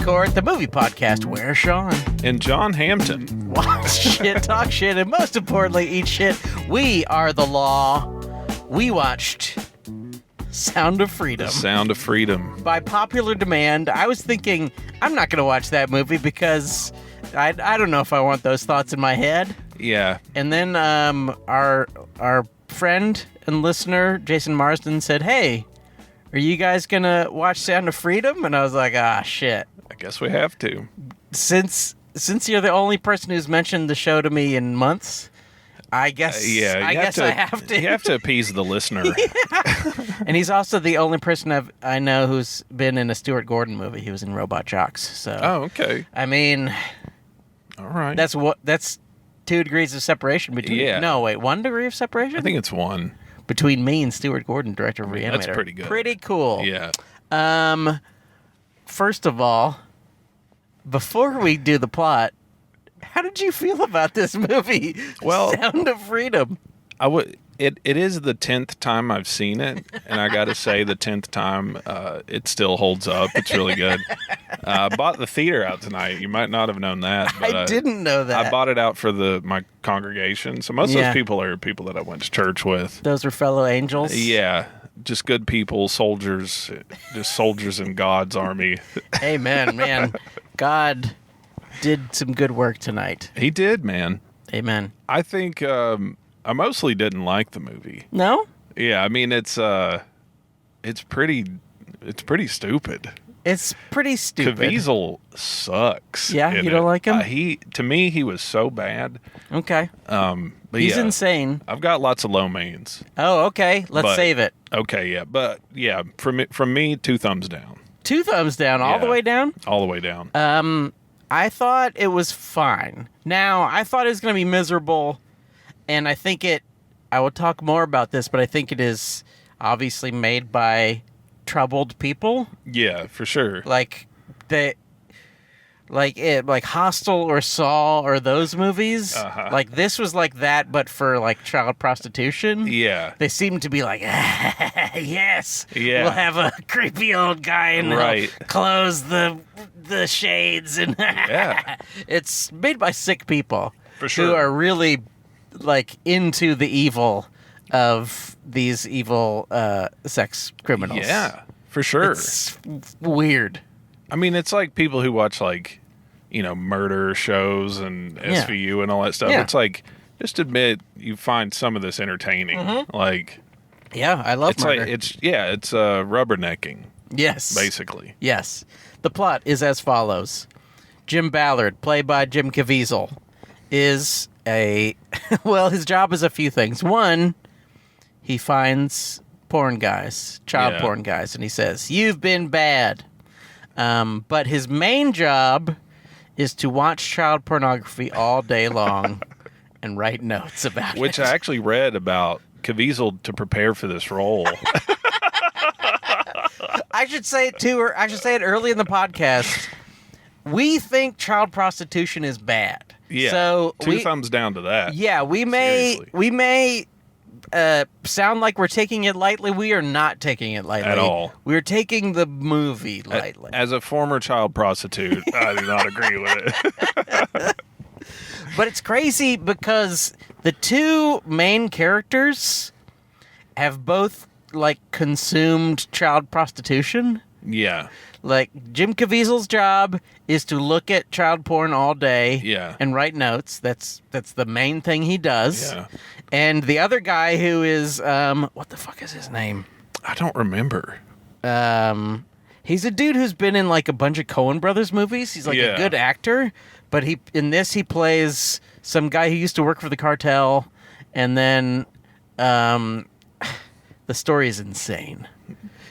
Court, the movie podcast where Sean and John Hampton watch shit, talk shit, and most importantly, eat shit. We are the law. We watched Sound of Freedom. Sound of Freedom. By popular demand, I was thinking, I'm not going to watch that movie because I don't know if I want those thoughts in my head. Yeah. And then our friend and listener, Jason Marsden, said, hey, are you guys going to watch Sound of Freedom? And I was like, shit. I guess we have to. Since you're the only person who's mentioned the show to me in months, I guess I have to. You have to appease the listener. And he's also the only person I know who's been in a Stuart Gordon movie. He was in Robot Jox. So okay. I mean, all right. That's 2 degrees of separation between. Yeah. No, wait, 1 degree of separation. I think it's 1 between me and Stuart Gordon, director of Reanimator. That's pretty good. Pretty cool. Yeah. First of all, before we do the plot, how did you feel about this movie? Well, Sound of Freedom. It is the 10th time I've seen it, and I got to say, the 10th time, it still holds up. It's really good. I bought the theater out tonight. You might not have known that. But I didn't know that. I bought it out for my congregation. So most of those people are people that I went to church with. Those are fellow angels? Yeah. Just good people, soldiers, just soldiers in God's army. Amen, man. God did some good work tonight. He did, man. Amen. I think I mostly didn't like the movie. No? Yeah, I mean it's pretty stupid. It's pretty stupid. Caviezel sucks. Yeah, you don't like him? To me he was so bad. Okay. But he's insane. I've got lots of low mains. Oh, okay. Let's save it. Okay, yeah. But yeah, from me 2 thumbs down. 2 thumbs down, all the way down? All the way down. I thought it was fine. Now, I thought it was going to be miserable, and I think I will talk more about this, but I think it is obviously made by troubled people. Yeah, for sure. Like Hostel or Saw or those movies. Uh-huh. Like this was like that, but for like child prostitution. Yeah. They seem to be like, yes, yeah. We'll have a creepy old guy and right. Close the shades and yeah. It's made by sick people for sure who are really like into the evil of these evil sex criminals. Yeah, for sure. It's weird. I mean, it's like people who watch like, murder shows and SVU and all that stuff. Yeah. It's like, just admit you find some of this entertaining. Mm-hmm. Like, yeah, I love murder. It's rubbernecking. Yes. Basically. Yes. The plot is as follows. Jim Ballard, played by Jim Caviezel, is his job is a few things. One, he finds porn guys, child porn guys, and he says, you've been bad. But his main job is to watch child pornography all day long and write notes about it. Which I actually read about Caviezel to prepare for this role. I should say it too, or I should say it early in the podcast. We think child prostitution is bad. Yeah. So 2 thumbs down to that. Yeah, we may sound like we're taking it lightly. We are not taking it lightly at all. We're taking the movie lightly. As a former child prostitute, I do not agree with it. But it's crazy because the 2 main characters have both like consumed child prostitution. Yeah. Like Jim Caviezel's job is to look at child porn all day and write notes. That's the main thing he does. Yeah. And the other guy who is what the fuck is his name? I don't remember. He's a dude who's been in like a bunch of Coen Brothers movies. He's like a good actor, but he plays some guy who used to work for the cartel, and then the story is insane.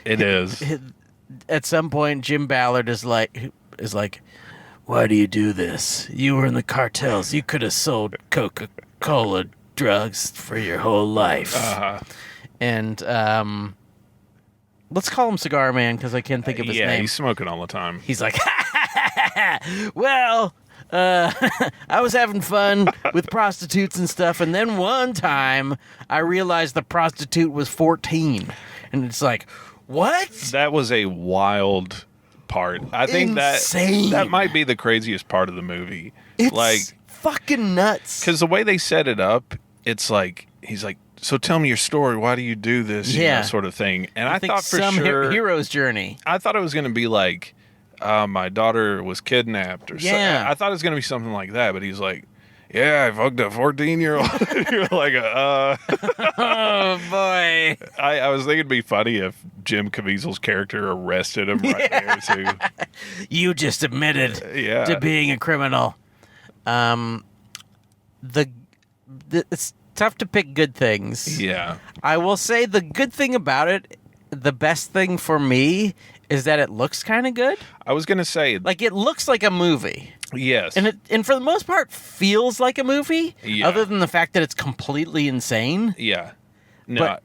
It is. At some point, Jim Ballard is like, why do you do this? You were in the cartels. You could have sold Coca-Cola drugs for your whole life. Uh-huh. And let's call him Cigar Man because I can't think of his name. Yeah, he's smoking all the time. He's like, well, I was having fun with prostitutes and stuff, and then one time I realized the prostitute was 14. And it's like, what? That was a wild part. I think Insane. that might be the craziest part of the movie. It's like fucking nuts. because the way they set it up, it's like he's like, so tell me your story. Why do you do this? You know, sort of thing. And I thought for sure hero's journey. I thought it was going to be like my daughter was kidnapped or something. I thought it was going to be something like that. But he's like, yeah, I fucked a 14-year-old. You're like, oh boy. I was thinking it'd be funny if Jim Caviezel's character arrested him right there too. You just admitted to being a criminal. It's tough to pick good things. Yeah. I will say the good thing about it, the best thing for me, is that it looks kind of good. I was going to say, like, it looks like a movie. Yes. And for the most part feels like a movie, other than the fact that it's completely insane. Yeah. No. But,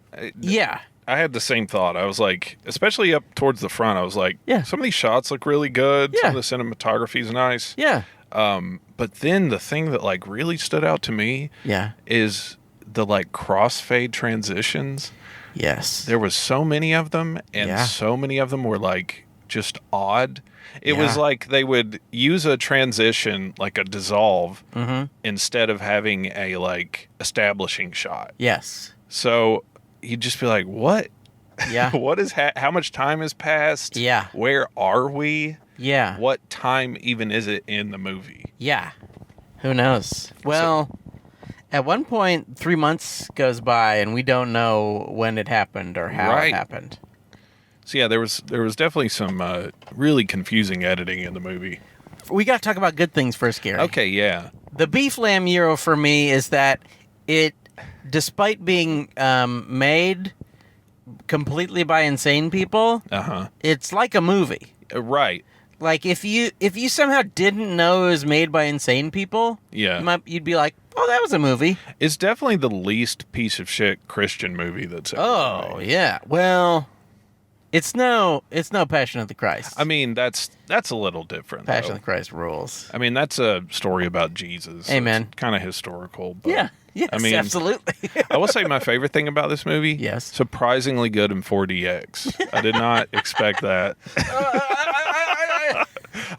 I had the same thought. I was like, especially up towards the front, I was like, some of these shots look really good. Some of the cinematography is nice. Yeah. But then the thing that like really stood out to me is the like crossfade transitions. Yes. There was so many of them, and so many of them were like just odd. It was like they would use a transition, like a dissolve, instead of having a like establishing shot. Yes. So you'd just be like, what? Yeah. What is how much time has passed? Yeah. Where are we? Yeah. What time even is it in the movie? Yeah. Who knows? Well, at one point, 3 months goes by, and we don't know when it happened or how it happened. So yeah, there was definitely some really confusing editing in the movie. We got to talk about good things first, Gary. Okay, yeah. The beef lamb gyro for me is that it, despite being made completely by insane people, it's like a movie. Right. Like if you somehow didn't know it was made by insane people, you'd be like, oh, that was a movie. It's definitely the least piece of shit Christian movie that's ever made. Yeah. Well, it's no Passion of the Christ. I mean, that's a little different. Passion of the Christ rules. I mean, that's a story about Jesus. Amen. It's kind of historical. But, yeah. Yes, I mean, absolutely. I will say my favorite thing about this movie, surprisingly good in 4DX. I did not expect that.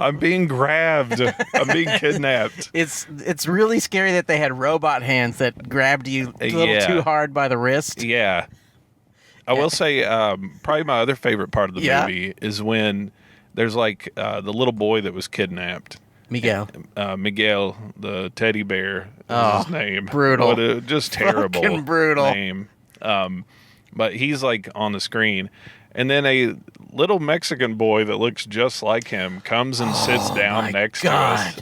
I'm being grabbed. I'm being kidnapped. It's really scary that they had robot hands that grabbed you a little too hard by the wrist. Yeah. I will say probably my other favorite part of the movie is when there's like the little boy that was kidnapped. Miguel. Miguel, the teddy bear is his name. Brutal. What a just terrible fucking brutal name. But he's like on the screen. And then a little Mexican boy that looks just like him comes and sits down next to us.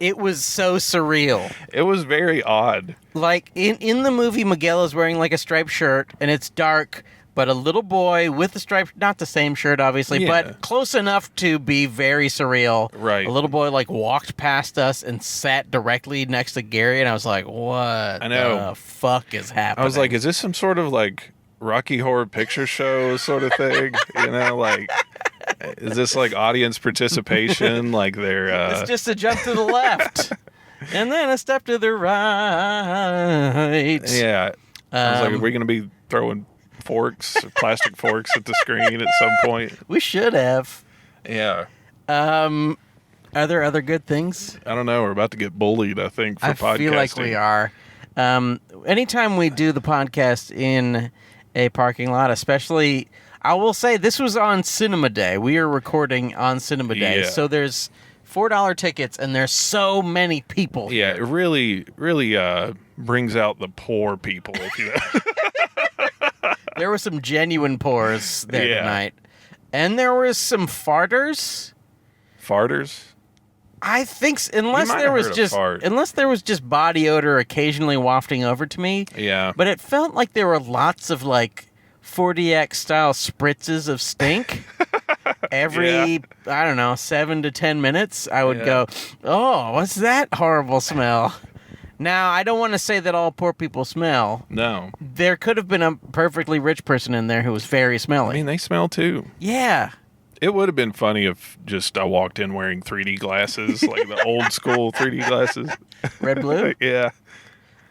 It was so surreal. It was very odd. Like, in the movie, Miguel is wearing like a striped shirt, and it's dark, but a little boy with a striped, not the same shirt, obviously, but close enough to be very surreal. Right. A little boy, like, walked past us and sat directly next to Gary, and I was like, what the fuck is happening? I was like, is this some sort of, like, Rocky Horror Picture Show sort of thing? You know, like, is this, like, audience participation? Like, they're... It's just a jump to the left. And then a step to the right. Yeah. I was like, are we going to be throwing plastic forks at the screen at some point? We should have. Yeah. Are there other good things? I don't know. We're about to get bullied, I think, for podcasting. I feel like we are. Anytime we do the podcast in a parking lot, especially, I will say this was on Cinema Day. We are recording on Cinema Day. So there's $4 tickets, and there's so many people here. It really, really brings out the poor people. If you There were some genuine poors there tonight. And there was some farters. Farters? I think unless there was just body odor occasionally wafting over to me. Yeah. But it felt like there were lots of like 4DX style spritzes of stink. Every, I don't know, 7 to 10 minutes, I would go, oh, what's that horrible smell? Now, I don't want to say that all poor people smell. No. There could have been a perfectly rich person in there who was very smelly. I mean, they smell too. Yeah. It would have been funny if just I walked in wearing 3D glasses, like the old school 3D glasses. Red, blue? Yeah.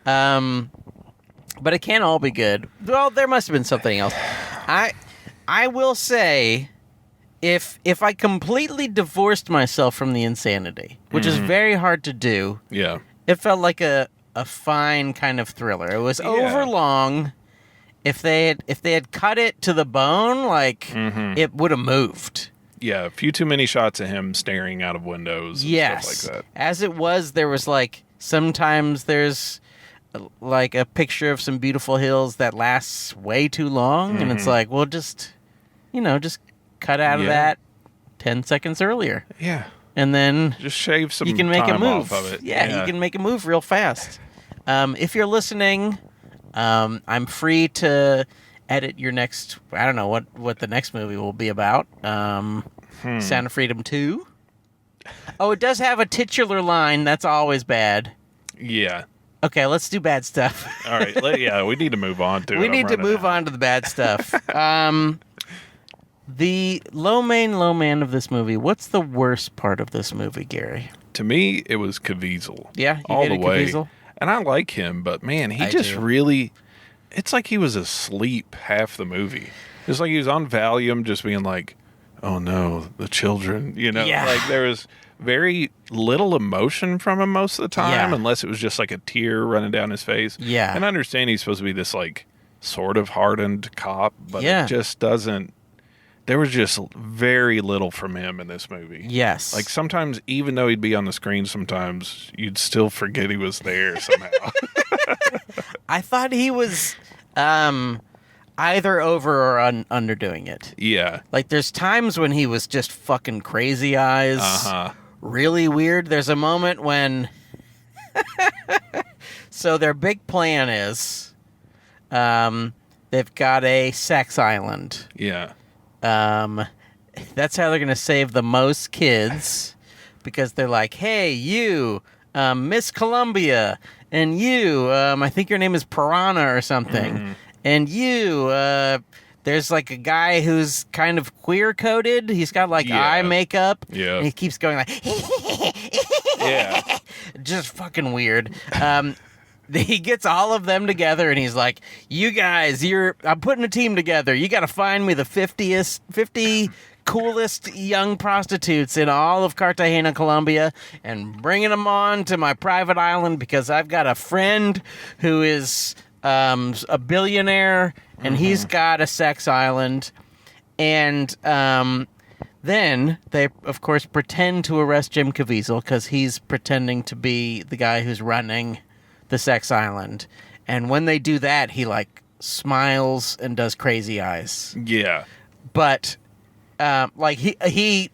But it can't all be good. Well, there must have been something else. I will say, if I completely divorced myself from the insanity, which is very hard to do, Yeah. it felt like a fine kind of thriller. It was overlong. If they had cut it to the bone, like it would have moved. Yeah, a few too many shots of him staring out of windows and stuff like that. As it was, there was like sometimes there's like a picture of some beautiful hills that lasts way too long, and it's like, well, just cut out of that 10 seconds earlier. Yeah. And then just shave some you can make time a move. off of it. Yeah, you can make a move real fast. If you're listening, I'm free to edit your next, I don't know what the next movie will be about. Sound of Freedom 2. Oh, it does have a titular line. That's always bad. Yeah. Okay, let's do bad stuff. All right. We need to move on to it. We need to move on to the bad stuff. The low man of this movie. What's the worst part of this movie, Gary? To me, it was Caviezel. Yeah, you all the hated way. Caviezel? And I like him, but man, he it's like he was asleep half the movie. It's like he was on Valium just being like, oh no, the children, Yeah. Like there was very little emotion from him most of the time, unless it was just like a tear running down his face. Yeah. And I understand he's supposed to be this like sort of hardened cop, but it just doesn't. There was just very little from him in this movie. Yes. Like sometimes, even though he'd be on the screen, sometimes you'd still forget he was there somehow. I thought he was either over or underdoing it. Yeah. Like there's times when he was just fucking crazy eyes. Really weird. There's a moment when so their big plan is they've got a sex island. Yeah. That's how they're going to save the most kids, because they're like, hey, you, Miss Columbia, and you, I think your name is Piranha or something, and you, there's like a guy who's kind of queer-coded. He's got like eye makeup, and he keeps going like, yeah, just fucking weird. He gets all of them together, and he's like, you guys, I'm putting a team together. You got to find me the 50 coolest young prostitutes in all of Cartagena, Colombia, and bringing them on to my private island, because I've got a friend who is a billionaire, and he's got a sex island. And then they, of course, pretend to arrest Jim Caviezel, because he's pretending to be the guy who's running the sex island. And when they do that, he like smiles and does crazy eyes. Yeah. But like he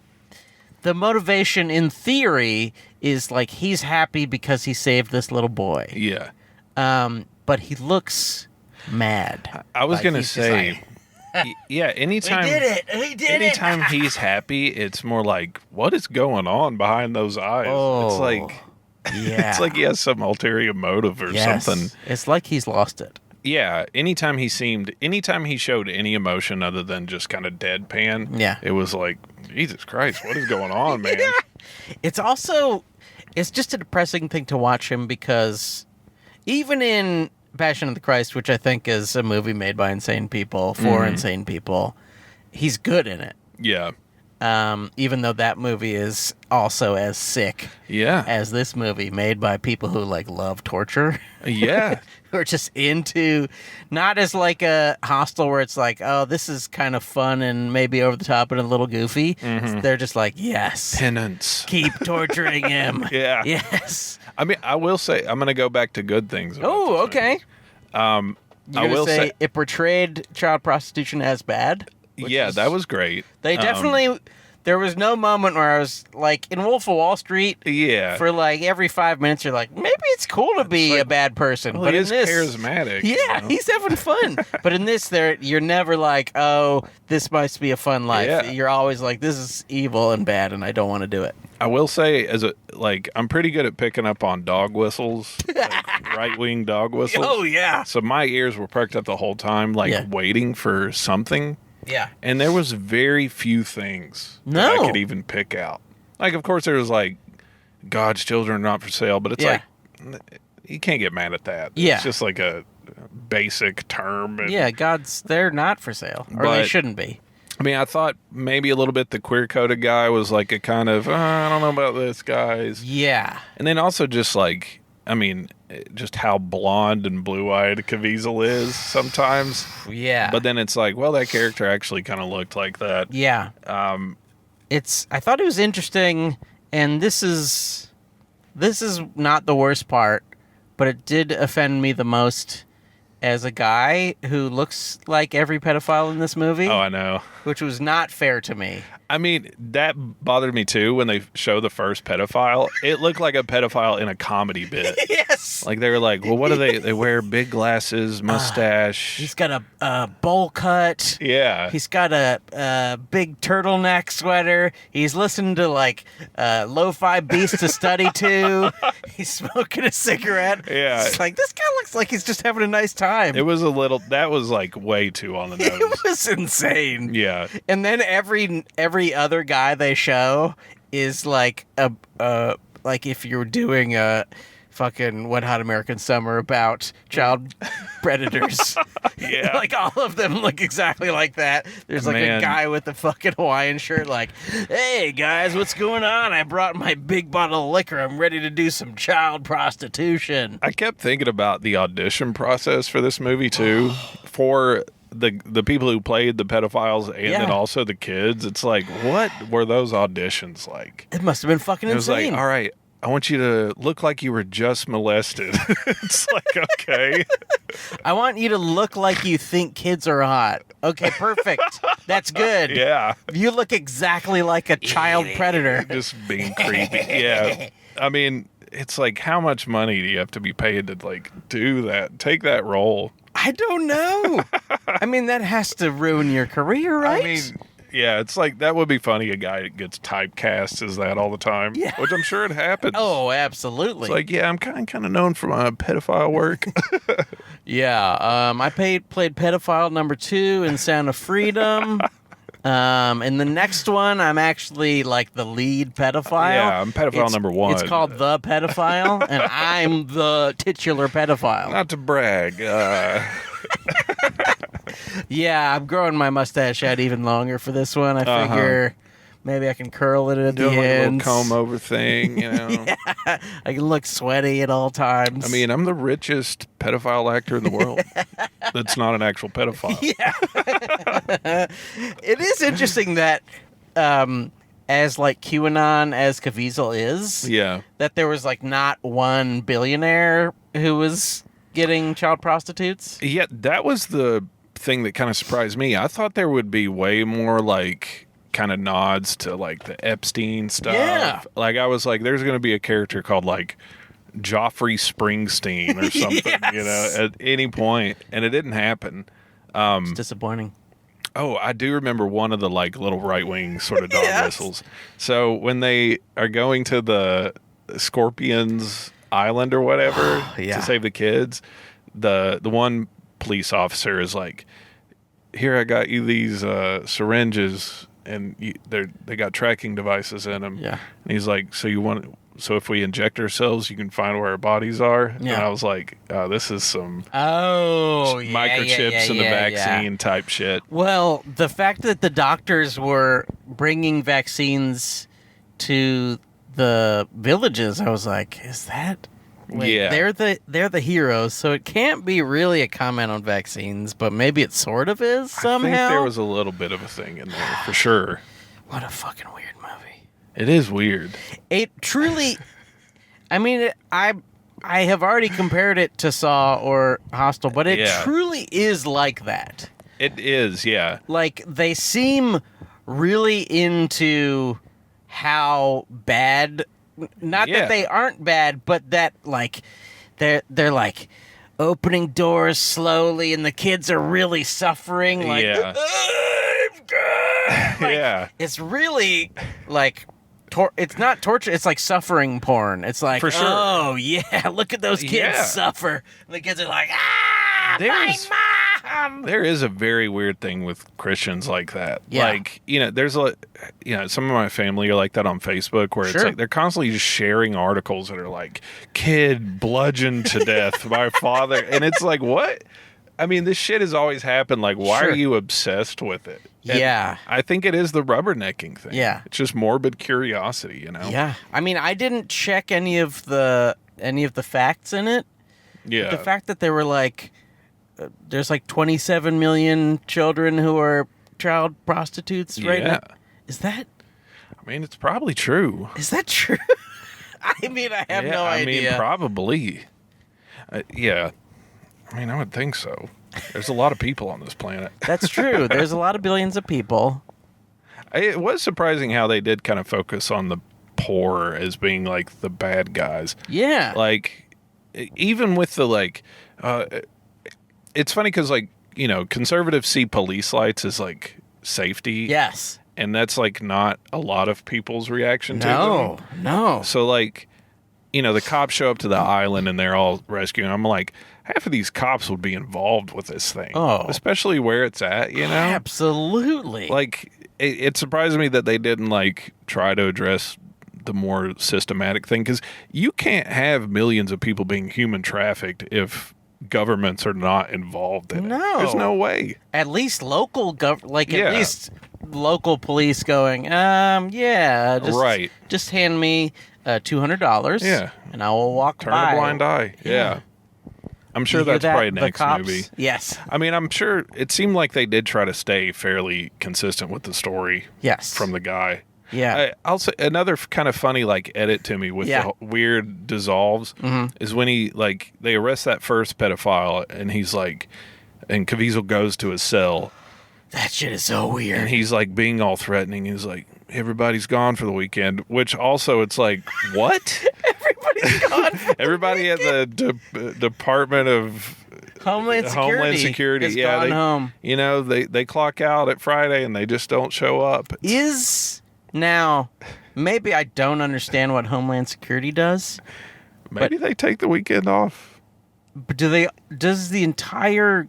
the motivation in theory is like he's happy because he saved this little boy. Yeah. But he looks mad. I was going to say yeah, anytime We did it. anytime he's happy, it's more like, what is going on behind those eyes? Oh. It's like Yeah. it's like he has some ulterior motive or something. It's like he's lost it. Yeah, anytime he showed any emotion other than just kind of deadpan, it was like, Jesus Christ, what is going on, man? It's just a depressing thing to watch him, because even in Passion of the Christ, which I think is a movie made by insane people for insane people, he's good in it. Yeah. Even though that movie is also as sick as this movie, made by people who like love torture. Yeah. Who are just into, not as like a Hostel where it's like, oh, this is kind of fun and maybe over the top and a little goofy. They're just like, yes. Penance. Keep torturing him. Yeah. Yes. I mean, I will say, I'm going to go back to good things. Oh, okay. I will say it portrayed child prostitution as bad. Yeah, that was great. They definitely. There was no moment where I was like, in Wolf of Wall Street. Yeah. For like every 5 minutes, you're like, maybe it's cool to be a bad person. Well, but he in is this, charismatic. Yeah, he's having fun. But in this, you're never like, oh, this must be a fun life. Yeah. You're always like, this is evil and bad, and I don't want to do it. I will say, I'm pretty good at picking up on dog whistles, like right-wing dog whistles. Oh yeah. So my ears were perked up the whole time, waiting for something. Yeah. And there was very few things that I could even pick out. Like, of course, there was like, God's children are not for sale, but it's like, you can't get mad at that. Yeah. It's just like a basic term. And, yeah, they're not for sale, or they shouldn't be. I mean, I thought maybe a little bit the queer-coded guy was like a kind of, I don't know about this, guys. Yeah. And then also just like, I mean, just how blonde and blue-eyed Caviezel is sometimes. Yeah. But then it's like, well, that character actually kind of looked like that. Yeah. I thought it was interesting, and this is not the worst part, but it did offend me the most as a guy who looks like every pedophile in this movie. Oh, I know. Which was not fair to me. I mean, that bothered me too when they show the first pedophile. It looked like a pedophile in a comedy bit. Yes. Like they were like, well, what do they wear big glasses, mustache. He's got a bowl cut. Yeah. He's got a big turtleneck sweater. He's listening to like lo-fi beats to study to. He's smoking a cigarette. Yeah. It's like, this guy looks like he's just having a nice time. It was that was like way too on the nose. It was insane. Yeah. And then every other guy they show is like like if you're doing a fucking Wet Hot American Summer about child predators. Yeah. Like all of them look exactly like that. There's like a guy with a fucking Hawaiian shirt like, hey guys, what's going on? I brought my big bottle of liquor. I'm ready to do some child prostitution. I kept thinking about the audition process for this movie too. For the people who played the pedophiles and then also the kids. It's like, what were those auditions like? It must have been fucking It was insane. like, all right, I want you to look like you were just molested. It's like, okay. I want you to look like you think kids are hot. Okay, perfect. That's good. Yeah. You look exactly like a child predator. Just being creepy. Yeah. I mean, it's like, how much money do you have to be paid to like do that? Take that role. I don't know. I mean, that has to ruin your career, right? I mean, yeah, it's like, that would be funny, a guy that gets typecast as that all the time. Yeah. Which I'm sure it happens. Oh, absolutely. It's like, yeah, I'm kind of known for my pedophile work. Yeah, I played pedophile number 2 in Sound of Freedom. In the next one, I'm actually like the lead pedophile. Yeah, I'm pedophile number 1. It's called The Pedophile, and I'm the titular pedophile. Not to brag. Yeah, I'm growing my mustache out even longer for this one. I figure maybe I can curl it at the Doing like a little ends. comb over thing, you know. Yeah, I can look sweaty at all times. I mean, I'm the richest pedophile actor in the world. That's not an actual pedophile. Yeah. It is interesting that as like QAnon as Caviezel is, Yeah. that there was like not one billionaire who was getting child prostitutes. Yeah, that was the thing that kind of surprised me. I thought there would be way more like kind of nods to like the Epstein stuff. Yeah. Like I was like, there's going to be a character called like Joffrey Springsteen or something, you know, at any point, and it didn't happen. It's disappointing. Oh, I do remember one of the like little right wing sort of dog whistles. So when they are going to the Scorpions Island or whatever to save the kids, the one police officer is like, "Here, I got you these syringes, and they got tracking devices in them." Yeah, and he's like, "So if we inject ourselves, you can find where our bodies are." Yeah. And I was like, "This is some microchips in the vaccine type shit." Well, the fact that the doctors were bringing vaccines to the villages, I was like, is that... Wait, Yeah. they're the heroes, so it can't be really a comment on vaccines, but maybe it sort of is somehow. I think there was a little bit of a thing in there, for sure. What a fucking weird movie. It is weird. It truly... I mean, I have already compared it to Saw or Hostel, but it truly is like that. It is, yeah. Like, they seem really into how bad... Not that they aren't bad, but that, like, they're like opening doors slowly and the kids are really suffering. Like, Yeah. It's really, like, it's not torture. It's like suffering porn. It's like, For sure. oh, yeah, look at those kids suffer. And the kids are like, my mom. There is a very weird thing with Christians like that. Yeah. Like, there's some of my family are like that on Facebook where it's like they're constantly just sharing articles that are like, kid bludgeoned to death by father. And it's like, what? I mean, this shit has always happened. Like, why Sure. are you obsessed with it? And Yeah. I think it is the rubbernecking thing. Yeah. It's just morbid curiosity, you know? Yeah. I mean, I didn't check any of the facts in it. Yeah. The fact that there were like there's like 27 million children who are child prostitutes right now. Is that I mean, it's probably true. true? I mean, I have no idea. I mean, probably. Yeah. I mean, I would think so. There's a lot of people on this planet. That's true. There's a lot of billions of people. It was surprising how they did kind of focus on the poor as being like the bad guys. Yeah. Like, even with the like, it's funny because like, you know, conservatives see police lights as like safety. Yes. And that's like not a lot of people's reaction to No. them. No. So like, you know, the cops show up to the island and they're all rescuing. I'm like, half of these cops would be involved with this thing. Oh. Especially where it's at, you know? Absolutely. Like, it surprised me that they didn't like try to address the more systematic thing, because you can't have millions of people being human trafficked if governments are not involved in it. There's no way. At least local Yeah. at least local police going, yeah, just hand me $200. Yeah. And I will walk Turn by. a blind eye. Yeah. I'm sure You hear that's that, probably the next cops? movie. Yes. I mean, I'm sure it seemed like they did try to stay fairly consistent with the story Yes. from the guy. Yeah. I'll say another kind of funny like edit to me with the weird dissolves is when they arrest that first pedophile and he's like, and Caviezel goes to his cell That shit is so weird. and he's like being all threatening. He's like, everybody's gone for the weekend, which also it's like, what? Everybody's gone. Everybody at the Department of Homeland Security has gone home. You know, they clock out at Friday and they just don't show up. Now, maybe I don't understand what Homeland Security does. Maybe they take the weekend off. But does the entire...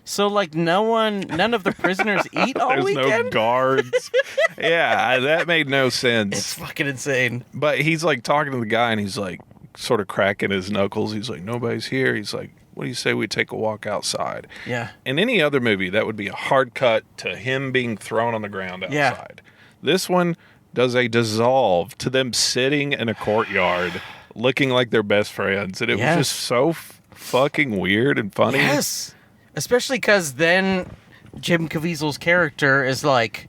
So, like, none of the prisoners eat all There's weekend? no guards. Yeah, that made no sense. It's fucking insane. But he's, like, talking to the guy, and he's, like, sort of cracking his knuckles. He's like, nobody's here. He's like, what do you say we take a walk outside? Yeah. In any other movie, that would be a hard cut to him being thrown on the ground outside. Yeah. This one does a dissolve to them sitting in a courtyard looking like they're best friends. And it was just so fucking weird and funny. Yes. Especially because then Jim Caviezel's character is like,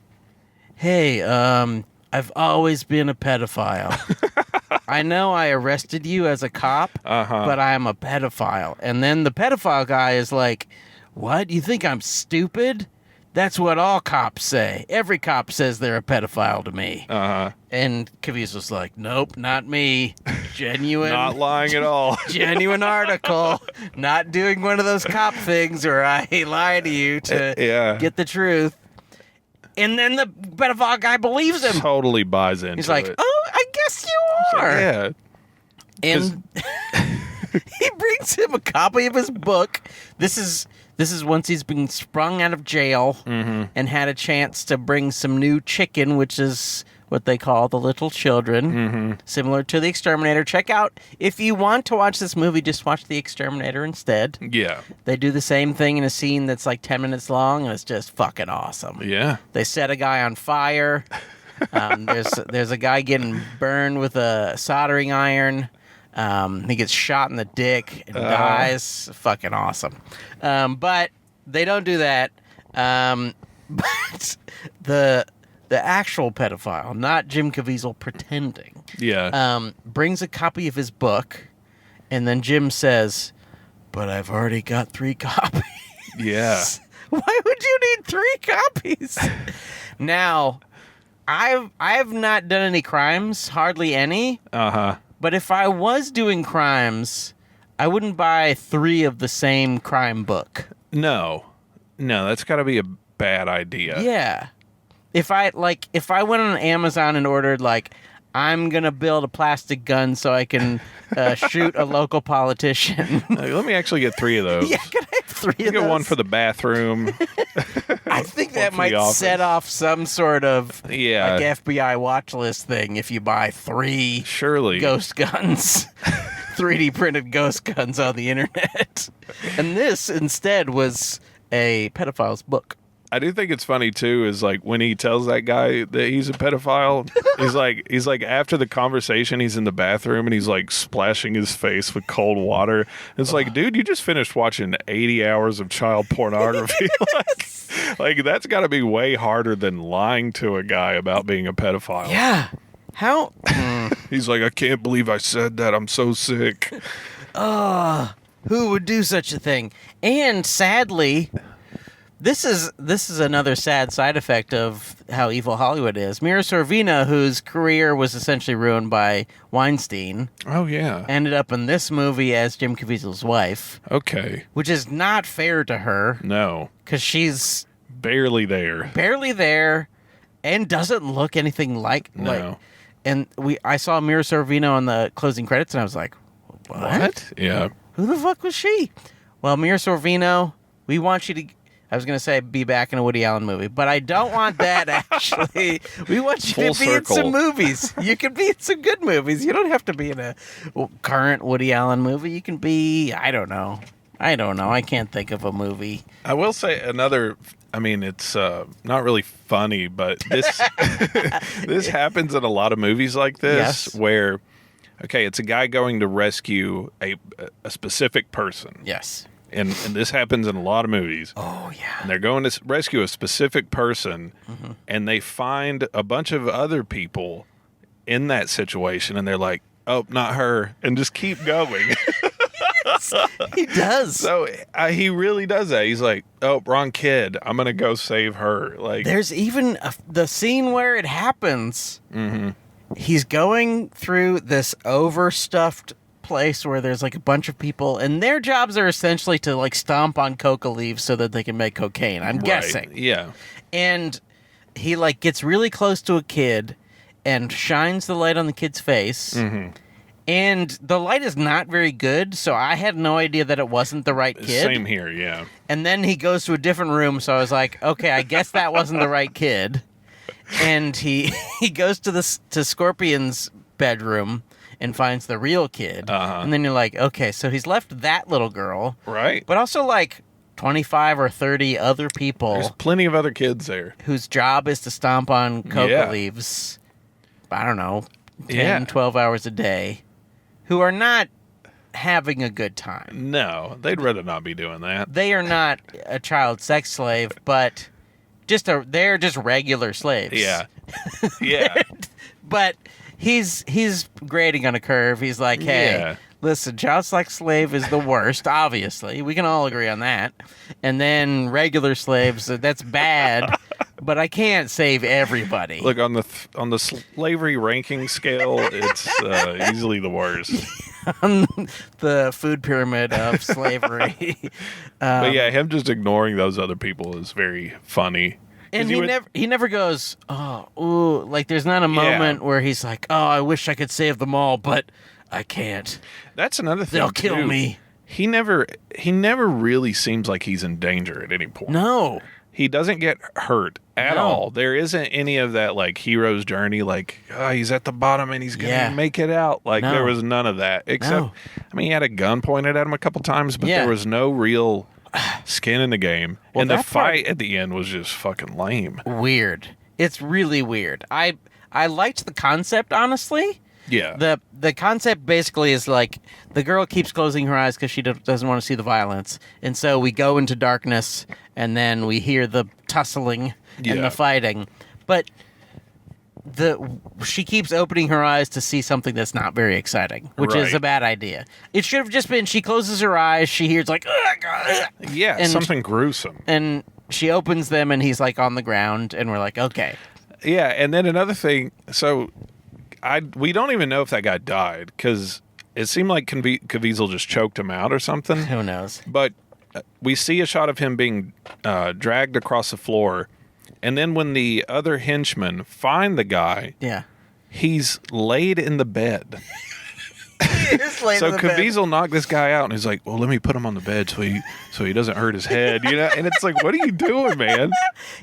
hey, I've always been a pedophile. I know I arrested you as a cop, but I am a pedophile. And then the pedophile guy is like, what? You think I'm stupid? That's what all cops say. Every cop says they're a pedophile to me. And Caviezel's like, nope, not me. Genuine. Not lying at all. Genuine article. Not doing one of those cop things where I lie to you to get the truth. And then the pedophile guy believes him. Totally buys into it. He's like, oh, I guess you are. Yeah. And he brings him a copy of his book. This is once he's been sprung out of jail and had a chance to bring some new chicken, which is what they call the little children, similar to The Exterminator. Check out, if you want to watch this movie, just watch The Exterminator instead. Yeah. They do the same thing in a scene that's like 10 minutes long, and it's just fucking awesome. Yeah. They set a guy on fire. There's a guy getting burned with a soldering iron. He gets shot in the dick and dies. Fucking awesome. But they don't do that. But the actual pedophile, not Jim Caviezel pretending, brings a copy of his book, and then Jim says, but I've already got 3 copies. Yeah. Why would you need 3 copies? Now, I've not done any crimes, hardly any. But if I was doing crimes, I wouldn't buy 3 of the same crime book. No, that's got to be a bad idea. Yeah. If I went on Amazon and ordered, like, I'm going to build a plastic gun so I can shoot a local politician. Let me actually get 3 of those. Yeah, can I have 3 of those? Get one for the bathroom. I think that might set off some sort of like FBI watch list thing if you buy 3 surely ghost guns. 3D printed ghost guns on the internet. And this instead was a pedophile's book. I do think it's funny too, is like when he tells that guy that he's a pedophile, he's like after the conversation, he's in the bathroom and he's like splashing his face with cold water. It's like, dude, you just finished watching 80 hours of child pornography. like that's got to be way harder than lying to a guy about being a pedophile. Yeah. How? He's like, I can't believe I said that. I'm so sick. Who would do such a thing? And sadly, this is another sad side effect of how evil Hollywood is. Mira Sorvino, whose career was essentially ruined by Weinstein, Oh, yeah. ended up in this movie as Jim Caviezel's wife, Okay. which is not fair to her No. because she's Barely there. barely there and doesn't look anything like. No. And I saw Mira Sorvino on the closing credits, and I was like, what? Yeah. Who the fuck was she? Well, Mira Sorvino, we want you to... I was going to say be back in a Woody Allen movie, but I don't want that, actually. We want you Full to be in circle. some movies. You can be in some good movies. You don't have to be in a current Woody Allen movie. You can be... I don't know. I can't think of a movie. I will say another... I mean, it's not really funny, but this this happens in a lot of movies like this, Yes. where, okay, it's a guy going to rescue a specific person. Yes. And this happens in a lot of movies. Oh, yeah. And they're going to rescue a specific person, and they find a bunch of other people in that situation, and they're like, oh, not her, and just keep going. He does. So he really does that. He's like, oh, wrong kid. I'm going to go save her. Like, There's even the scene where it happens. Mhm. He's going through this overstuffed place where there's like a bunch of people, and their jobs are essentially to like stomp on coca leaves so that they can make cocaine. I'm right. guessing. Yeah. And he like gets really close to a kid and shines the light on the kid's face. Mm-hmm. And the light is not very good, so I had no idea that it wasn't the right kid. Same here, yeah. And then he goes to a different room, so I was like, okay, I guess that wasn't the right kid. And he goes to Scorpion's bedroom and finds the real kid. Uh-huh. And then you're like, okay, so he's left that little girl, Right. but also like 25 or 30 other people There's plenty of other kids there. whose job is to stomp on coca Yeah. leaves, I don't know, 10, Yeah. 12 hours a day, who are not having a good time. No, they'd rather not be doing that. They are not a child sex slave, but they're just regular slaves. Yeah. Yeah. But he's grading on a curve. He's like, hey, Yeah. listen, child sex slave is the worst, obviously. We can all agree on that. And then regular slaves, that's bad, but I can't save everybody. Look, on the slavery ranking scale, it's easily the worst. On the food pyramid of slavery. But yeah, him just ignoring those other people is very funny. 'Cause And he never goes, oh, ooh, like there's not a moment where he's like, oh, I wish I could save them all, but I can't. That's another thing. They'll kill too. me. He never really seems like he's in danger at any point. No. He doesn't get hurt at No. all. There isn't any of that like hero's journey, like he's at the bottom and he's gonna make it out. Like No. there was none of that. Except, No. I mean, he had a gun pointed at him a couple times, but Yeah. there was no real skin in the game. Well, and the that part- fight at the end was just fucking lame. Weird. It's really weird. I liked the concept, honestly. Yeah. The concept basically is like the girl keeps closing her eyes because she doesn't want to see the violence, and so we go into darkness, and then we hear the tussling and Yeah. the fighting, but she keeps opening her eyes to see something that's not very exciting, which is Right. a bad idea. It should have just been she closes her eyes, she hears like, ugh, ugh, Yeah, and- something gruesome. and she opens them, and he's like on the ground, and we're like, okay. Yeah, and then another thing. So, we don't even know if that guy died because it seemed like Caviezel just choked him out or something. Who knows? But we see a shot of him being dragged across the floor, and then when the other henchmen find the guy, Yeah. he's laid in the bed. Years later, So Caviezel knocked this guy out, and he's like, "Well, let me put him on the bed so he doesn't hurt his head." And it's like, what are you doing, man?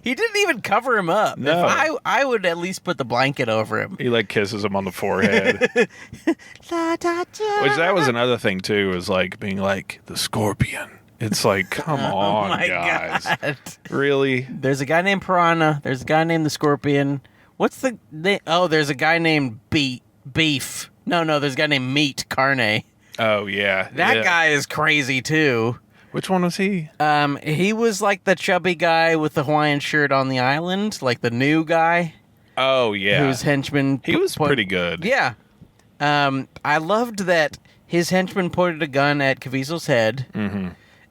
He didn't even cover him up. No. If I would at least put the blanket over him. He like kisses him on the forehead. Which that was another thing too, is like being like the scorpion. It's like, come on, guys. God. Really? There's a guy named Piranha. There's a guy named the Scorpion. What's the name? Oh, there's a guy named Beef. No, there's a guy named Meat, Carne. Oh, yeah. That guy is crazy, too. Which one was he? He was like the chubby guy with the Hawaiian shirt on the island, like the new guy. Oh, yeah. Whose henchman... He was pretty good. Yeah. I loved that his henchman pointed a gun at Caviezel's head. Mm-hmm.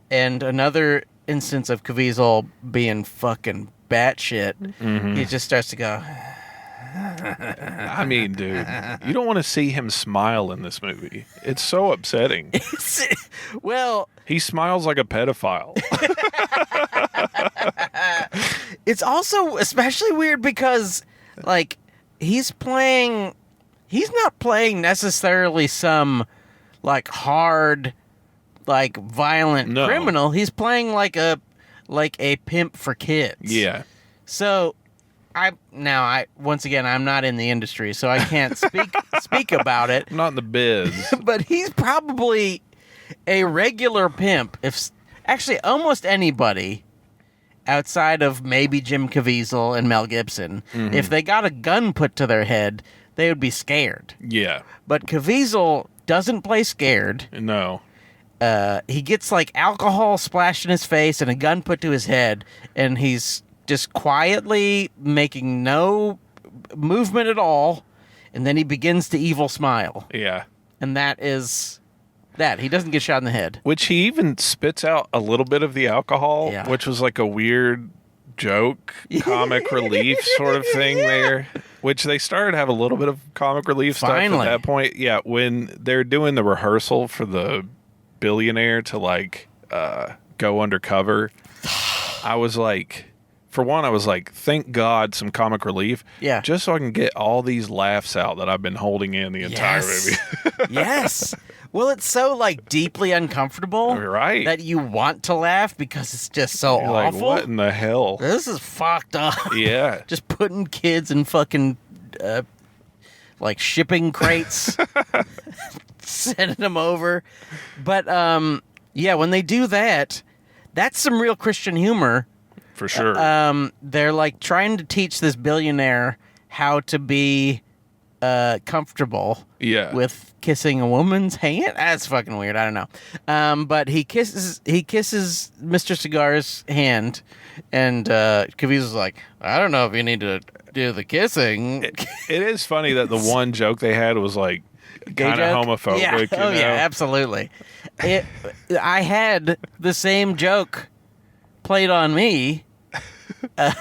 And another instance of Caviezel being fucking batshit. Mm-hmm. He just starts to go... I mean, dude, you don't want to see him smile in this movie. It's so upsetting. Well... He smiles like a pedophile. It's also especially weird because, like, he's not playing necessarily some, like, hard... like violent criminal. He's playing like a pimp for kids. Yeah. So once again I'm not in the industry, so I can't speak about it. I'm not in the biz. But he's probably a regular pimp. If actually almost anybody outside of maybe Jim Caviezel and Mel Gibson, if they got a gun put to their head, they would be scared. Yeah. But Caviezel doesn't play scared. No. He gets like alcohol splashed in his face and a gun put to his head, and he's just quietly making no movement at all, and then he begins to evil smile. Yeah. And that is that. He doesn't get shot in the head. Which he even spits out a little bit of the alcohol, which was like a weird joke, comic relief sort of thing there. Which they started to have a little bit of comic relief stuff at that point. Yeah, when they're doing the rehearsal for the billionaire to like go undercover, I was like, for one, I was like, thank God some comic relief, just so I can get all these laughs out that I've been holding in the entire movie. Yes. Well, it's so like deeply uncomfortable, right, that you want to laugh because it's just so You're awful. Like, what in the hell? This is fucked up. Yeah. Just putting kids in fucking like shipping crates. Sending them over. But when they do that, that's some real Christian humor. For sure. They're like trying to teach this billionaire how to be comfortable with kissing a woman's hand. That's fucking weird. I don't know. But he kisses Mr. Cigar's hand, and Caviezel's like, I don't know if you need to do the kissing. It is funny that the one joke they had was like kind of homophobic. Yeah. You know? Yeah, absolutely. I had the same joke played on me.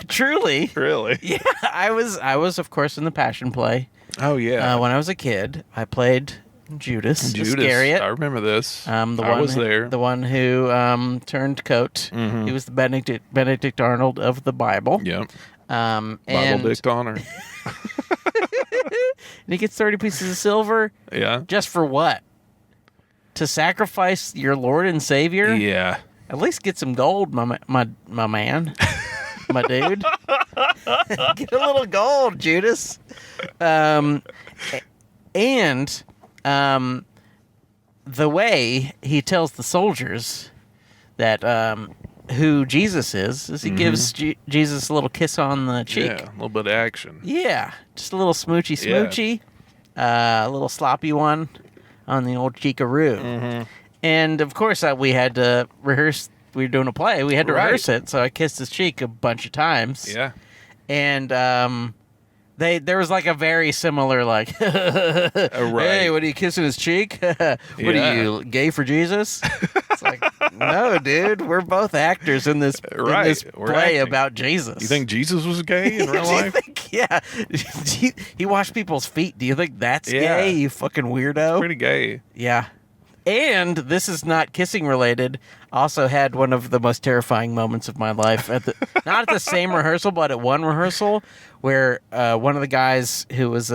Truly. Really? Yeah, I was of course in the Passion Play. Oh yeah. When I was a kid, I played Judas Iscariot. I remember this. I was there. The one who turned coat. Mm-hmm. He was the Benedict Arnold of the Bible. Yep. Bible dicked honor. And he gets 30 pieces of silver. Yeah. Just for what? To sacrifice your Lord and Savior? Yeah. At least get some gold, my man. My dude. Get a little gold, Judas. And the way he tells the soldiers that who Jesus is he gives Jesus a little kiss on the cheek. Yeah, a little bit of action. Yeah, just a little smoochy. A little sloppy one on the old cheekaroo. Mm-hmm. And, of course, we had to rehearse. We were doing a play. We had to rehearse it, so I kissed his cheek a bunch of times. Yeah. And there was, like, a very similar, like, hey, what are you kissing his cheek? What are you, gay for Jesus? It's like, no, dude, we're both actors in this play about Jesus. You think Jesus was gay in real life? Yeah. He washed people's feet. Do you think that's gay, you fucking weirdo? It's pretty gay. Yeah. And this is not kissing related. Also had one of the most terrifying moments of my life not at the same rehearsal, but at one rehearsal where one of the guys who was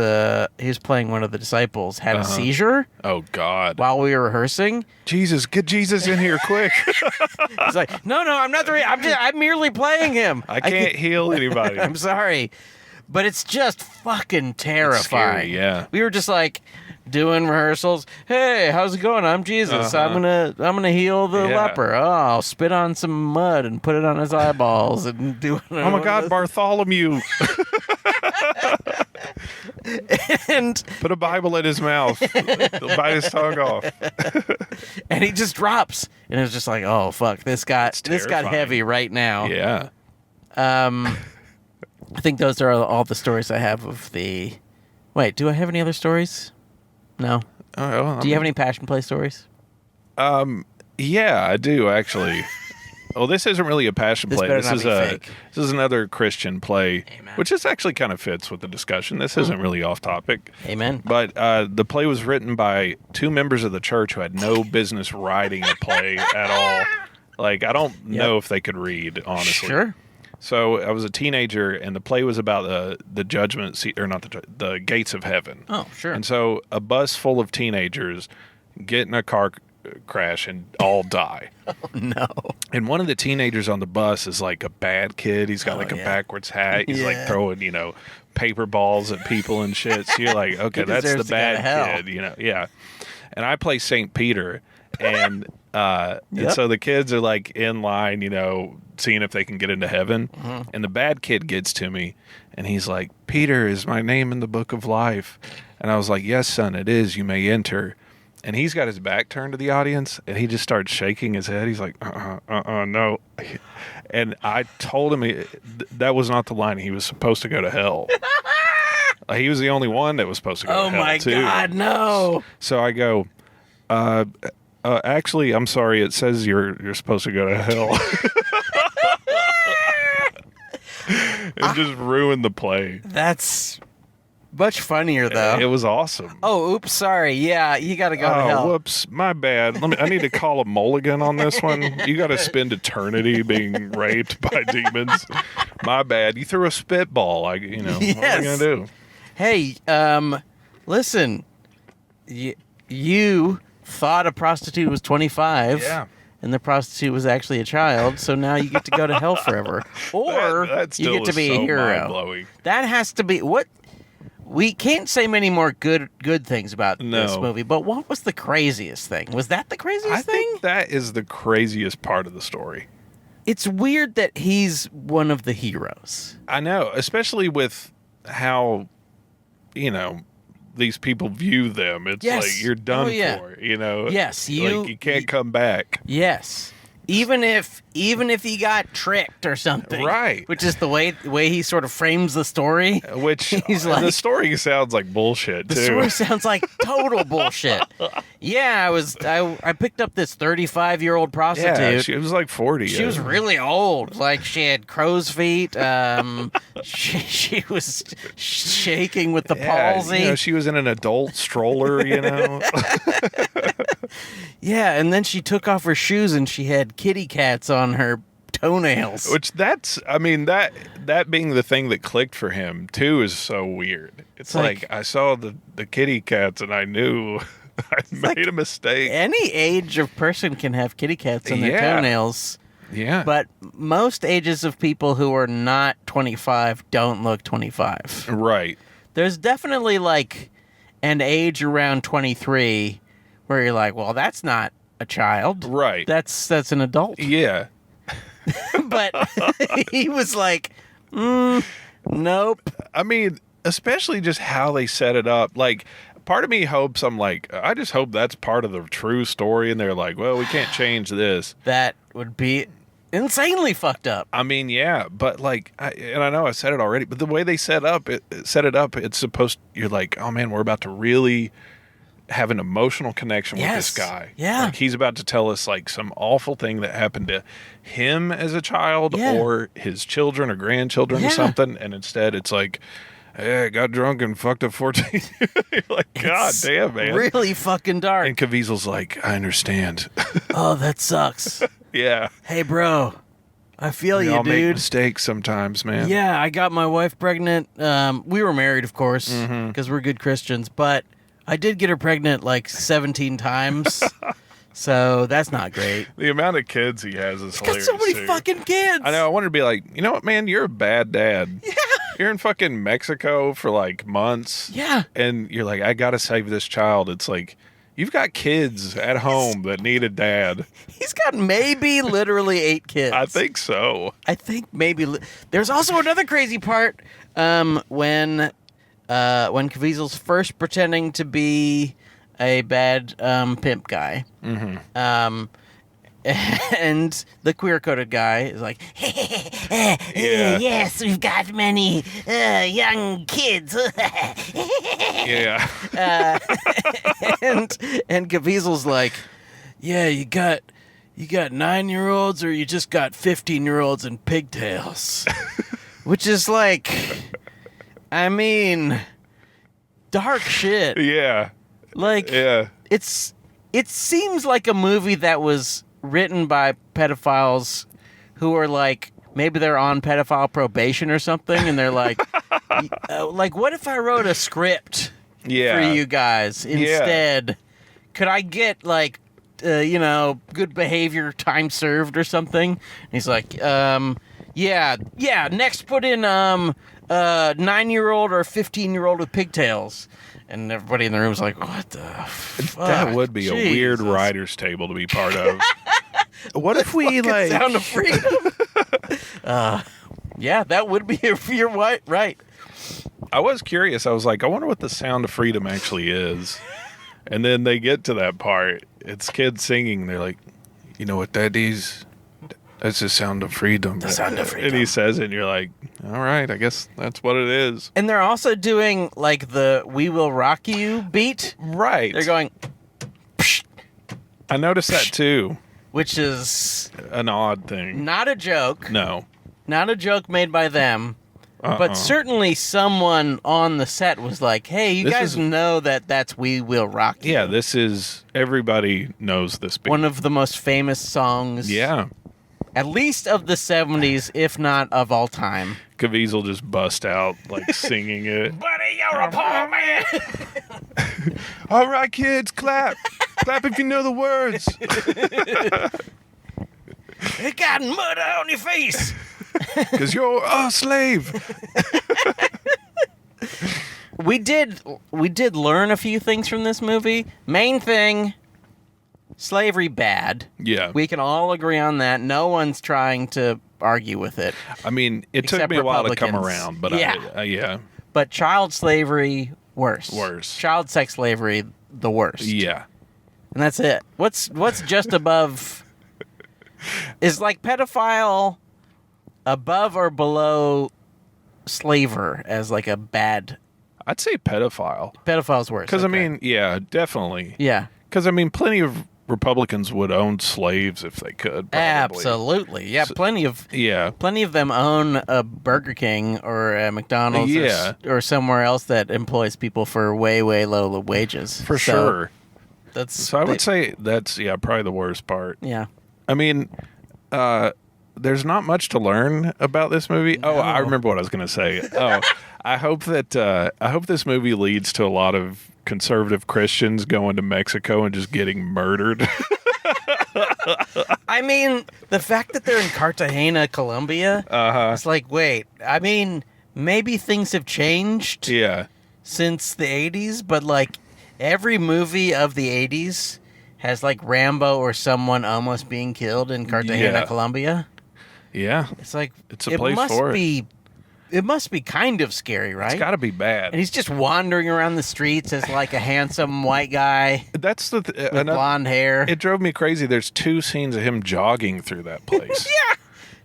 playing one of the disciples had a seizure. Oh God! While we were rehearsing, Jesus, get Jesus in here quick! He's like, no, I'm not I'm merely playing him. I can't heal anybody. I'm sorry, but it's just fucking terrifying. It's scary, yeah. We were just like doing rehearsals. Hey, how's it going? I'm Jesus. I'm gonna heal the leper. Oh, I'll spit on some mud and put it on his eyeballs and do. Oh my God, Bartholomew! And put a Bible in his mouth. Bite his tongue off. And he just drops, and it was just like, oh fuck, this got heavy right now. Yeah. I think those are all the stories I have of the. Wait, do I have any other stories? No. Do you have any Passion Play stories? Yeah, I do actually. Well, this isn't really a Passion Play. This is another Christian play, Amen. Which just actually kind of fits with the discussion. This isn't really off topic. Amen. But the play was written by two members of the church who had no business writing a play at all. Like, I don't know if they could read, honestly. Sure. So I was a teenager, and the play was about the judgment seat, or not the gates of heaven. Oh, sure. And so a bus full of teenagers get in a car crash and all die. Oh, no. And one of the teenagers on the bus is like a bad kid. He's got a backwards hat. He's like throwing, paper balls at people and shit. So you're like, okay, that's the bad kid, Yeah. And I play St. Peter, and and so the kids are like in line, seeing if they can get into heaven. Mm-hmm. And the bad kid gets to me, and he's like, Peter is my name in the book of life. And I was like, yes, son, it is. You may enter. And he's got his back turned to the audience, and he just starts shaking his head. He's like, no. And I told him that was not the line. He was supposed to go to hell. He was the only one that was supposed to go to hell, too. Oh, my God, no. So I go, actually, I'm sorry. It says you're supposed to go to hell. It just ruined the play. That's much funnier, though. It was awesome. Oh, oops, sorry. Yeah, you got to go to hell. Whoops, my bad. I need to call a mulligan on this one. You got to spend eternity being raped by demons. My bad. You threw a spitball. What are you gonna do? Hey, listen. You thought a prostitute was 25. Yeah. And the prostitute was actually a child, so now you get to go to hell forever. Or that you get to be a hero. Mind-blowing. That has to be what. We can't say many more good things about this movie, but what was the craziest thing? Was that the craziest thing? I think that is the craziest part of the story. It's weird that he's one of the heroes. I know, especially with how, these people view them. It's like you're done for, Yes, you can't come back. Yes. Even if he got tricked or something, right? Which is the way he sort of frames the story. Which he's like, the story sounds like bullshit. The story sounds like total bullshit. Yeah, I picked up this 35-year-old prostitute. Yeah, she was like 40. She was really old. Like she had crow's feet. She was shaking with the palsy. She was in an adult stroller. Yeah, and then she took off her shoes and she had kitty cats on her toenails. Which that being the thing that clicked for him too is so weird. It's like I saw the kitty cats and I knew I made a mistake. Any age of person can have kitty cats on their toenails. Yeah. But most ages of people who are not 25 don't look 25. Right. There's definitely like an age around 23 where you're like, well, that's not a child. Right. That's an adult. Yeah. But he was like, nope. I mean, especially just how they set it up. Like, part of me hopes, I just hope that's part of the true story. And they're like, well, we can't change this. That would be insanely fucked up. I mean, yeah, but and I know I said it already, but the way they set it up, it's supposed, you're like, oh man, we're about to really have an emotional connection with this guy. Yeah. Like he's about to tell us like some awful thing that happened to him as a child or his children or grandchildren or something. And instead it's like, hey, I got drunk and fucked a 14. You're like, God It's damn, man. really fucking dark. And Caviezel's like, I understand. Oh, that sucks. Yeah. Hey, bro. I feel We you, all make dude. mistakes sometimes, man. Yeah, I got my wife pregnant. We were married, of course, because we're good Christians, but I did get her pregnant like 17 times. So that's not great. The amount of kids he has is He's got hilarious. so many too. fucking kids. I know. I wanted to be like, you know what, man? You're a bad dad. Yeah. You're in fucking Mexico for like months. Yeah. And you're like, I gotta save this child. It's like, you've got kids at home that need a dad. He's got maybe literally 8 kids. I think so. I think maybe. There's also another crazy part when Caviezel's first pretending to be a bad pimp guy. Mm-hmm. And the queer-coded guy is like, yes, we've got many young kids. Yeah. And Caviezel's like, yeah, you got 9-year-olds or you just got 15-year-olds in pigtails. Which is like, I mean, dark shit. Yeah. Like, Yeah. it seems like a movie that was written by pedophiles who are like, maybe they're on pedophile probation or something, and they're like, like, what if I wrote a script Yeah. for you guys instead? Could I get like, good behavior time served or something? And he's like, yeah. Next, put in 9-year-old or 15-year-old with pigtails. And everybody in the room is like, what the fuck? That would be a weird Jesus. writer's table to be part of. What if we like Sound of Freedom? Yeah, that would be if you're right. I was curious. I was like, I wonder what the Sound of Freedom actually is. And then they get to that part. It's kids singing. They're like, you know what that is? That's the Sound of Freedom. The Sound of Freedom. And he says it, and you're like, all right, I guess that's what it is. And they're also doing like the "We Will Rock You" beat. Right. They're going, I noticed that too. which is An odd thing. not a joke. No. Not a joke made by them. But certainly someone on the set was like, hey, you This guys is- know that's "We Will Rock You." Yeah, this is, everybody knows this beat. One of the most famous songs, Yeah. at least of the 70s, if not of all time. Caviezel just bust out, like, singing it. Buddy, you're a poor man. All right, kids, clap. Clap if you know the words. You got mud on your face. Because you're a slave. We did learn a few things from this movie. Main thing, slavery bad. Yeah. We can all agree on that. No one's trying to argue with it. I mean, it took Except me a while to come Republicans. around, but Yeah. yeah. But child slavery, worse. Worse. Child sex slavery, the worst. Yeah. And that's it. What's just above? Is like pedophile above or below slaver as like a bad? I'd say pedophile. Pedophile's worse. Because, okay. I mean, yeah, definitely. Yeah. Because, I mean, plenty of Republicans would own slaves if they could. Probably. Absolutely. Yeah, plenty of them own a Burger King or a McDonald's or somewhere else that employs people for way, way low wages. For sure. So I would say that's, probably the worst part. Yeah. I mean, there's not much to learn about this movie. No. Oh, I remember what I was going to say. I hope this movie leads to a lot of conservative Christians going to Mexico and just getting murdered. I mean, the fact that they're in Cartagena, Colombia, it's like, wait, I mean, maybe things have changed since the 80s, but like every movie of the 80s has like Rambo or someone almost being killed in Cartagena, Colombia. Yeah. It's like, it's a place for it. It must be kind of scary, right? It's got to be bad. And he's just wandering around the streets as like a handsome white guy That's the with blonde hair. It drove me crazy. There's 2 scenes of him jogging through that place.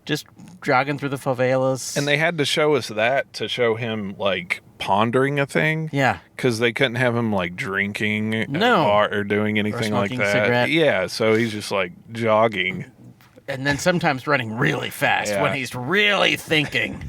Just jogging through the favelas. And they had to show us that to show him like pondering a thing. Yeah. Because they couldn't have him like drinking at a No. bar or doing anything like smoking that. a cigarette. Yeah, so he's just like jogging. And then sometimes running really fast when he's really thinking.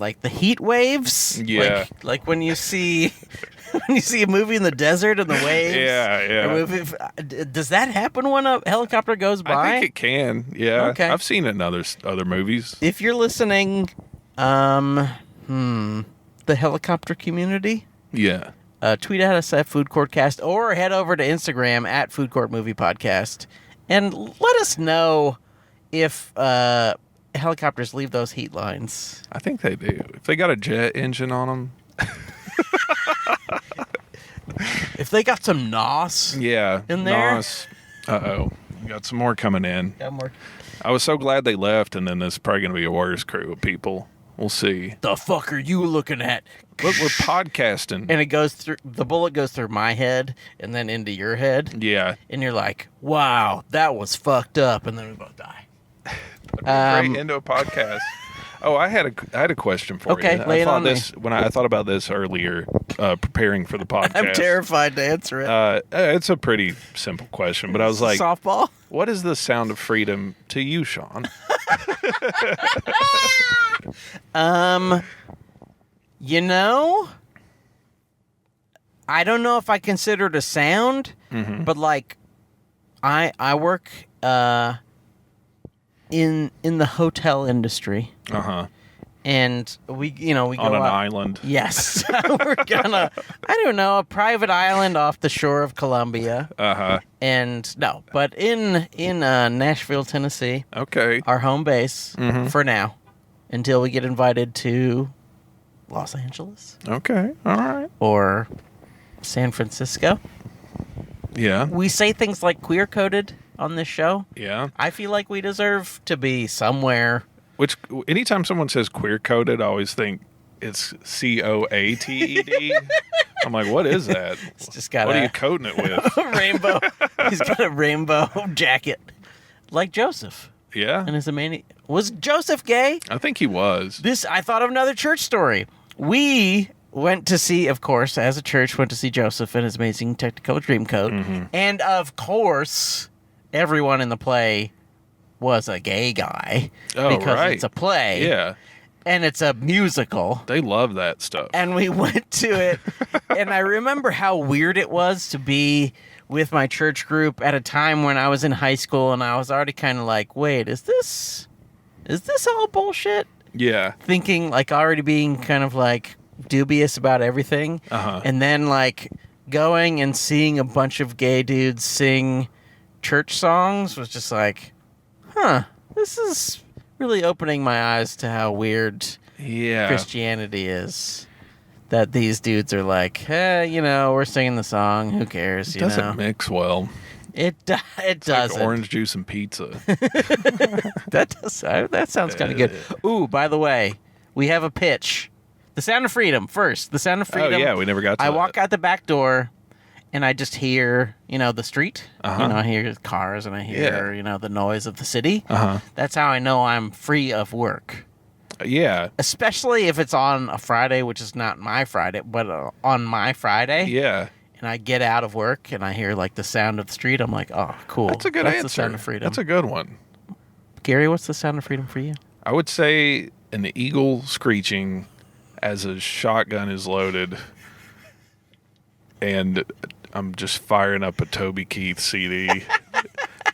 like the heat waves. Yeah. Like when you see when you see a movie in the desert and the waves. Yeah. Does that happen when a helicopter goes by? I think it can. Yeah. Okay. I've seen it in other movies. If you're listening, the helicopter community, Yeah. tweet at us at Food Court Cast or head over to Instagram at Food Court Movie Podcast and let us know if helicopters leave those heat lines. I think they do. If they got a jet engine on them. If they got some NOS in there. NOS. Uh-oh. We got some more coming in. Got more. I was so glad they left, and then this is probably going to be a worse crew of people. We'll see. The fuck are you looking at? Look, we're podcasting. And it goes through, the bullet goes through my head and then into your head. Yeah. And you're like, wow, that was fucked up. And then we both die. Great into a podcast. Oh, I had a question for you. Okay, lay it on me. When I thought about this earlier, preparing for the podcast. I'm terrified to answer it. It's a pretty simple question, but I was like, softball? what is the sound of freedom to you, Sean? You know, I don't know if I consider it a sound, but like, I work in the hotel industry. And we go on an out. island. Yes, we're gonna. I don't know, a private island off the shore of Columbia. And no, but in Nashville, Tennessee. Okay. Our home base for now, until we get invited to Los Angeles. Okay. All right. Or San Francisco. Yeah. We say things like queer coded on this show. Yeah. I feel like we deserve to be somewhere. Which, anytime someone says queer coded, I always think it's COATED. I'm like, what is that? It's just got what are you coding it with? Rainbow. He's got a rainbow jacket. Like Joseph. Yeah. And his was Joseph gay? I think he was. I thought of another church story. We went to see, of course, as a church, went to see Joseph and his amazing Technicolor Dreamcoat. And of course, everyone in the play was a gay guy. Oh, because right. it's a play. Yeah. And it's a musical. They love that stuff. And we went to it. And I remember how weird it was to be with my church group at a time when I was in high school and I was already kind of like, wait, is this all bullshit? Yeah. Thinking, like, already being kind of like dubious about everything. And then like going and seeing a bunch of gay dudes sing church songs was just like, this is really opening my eyes to how weird Christianity is. That these dudes are like, hey, we're singing the song. Who cares? It doesn't mix well. It doesn't. Like orange juice and pizza. That sounds kind of good. Ooh, by the way, we have a pitch. The Sound of Freedom first. The Sound of Freedom. Oh yeah, we never got to I that. walk out the back door, and I just hear, the street. I hear cars, and I hear, the noise of the city. That's how I know I'm free of work. Yeah. Especially if it's on a Friday, which is not my Friday, but on my Friday. Yeah. And I get out of work, and I hear, like, the sound of the street. I'm like, oh, cool. That's a good answer. That's the Sound of Freedom. That's a good one. Gary, what's the Sound of Freedom for you? I would say an eagle screeching as a shotgun is loaded, and I'm just firing up a Toby Keith CD,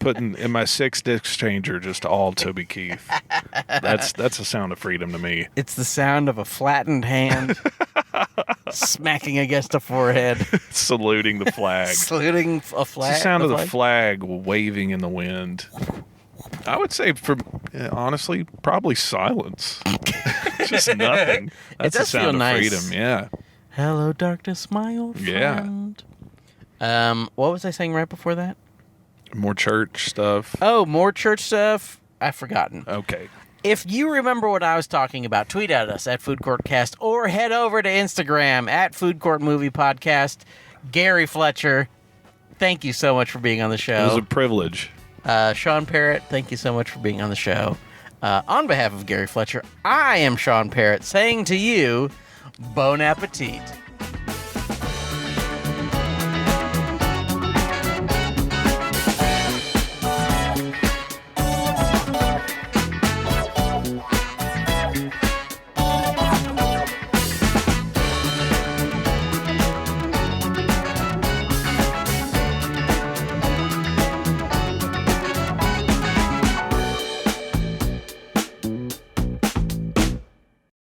putting in my 6-disc changer just all Toby Keith. That's the sound of freedom to me. It's the sound of a flattened hand smacking against a forehead, saluting the flag. Saluting a flag. It's the sound of the flag waving in the wind. I would say, honestly, probably silence. Just nothing. That's the sound of freedom. Yeah. Hello, darkness, my old friend. Yeah. What was I saying right before that? More church stuff. Oh, more church stuff. I've forgotten. Okay. If you remember what I was talking about, tweet at us at Food Court Cast or head over to Instagram at Food Court Movie Podcast. Gary Fletcher, thank you so much for being on the show. It was a privilege. Sean Parrott, thank you so much for being on the show. On behalf of Gary Fletcher, I am Sean Parrott saying to you, bon appetit.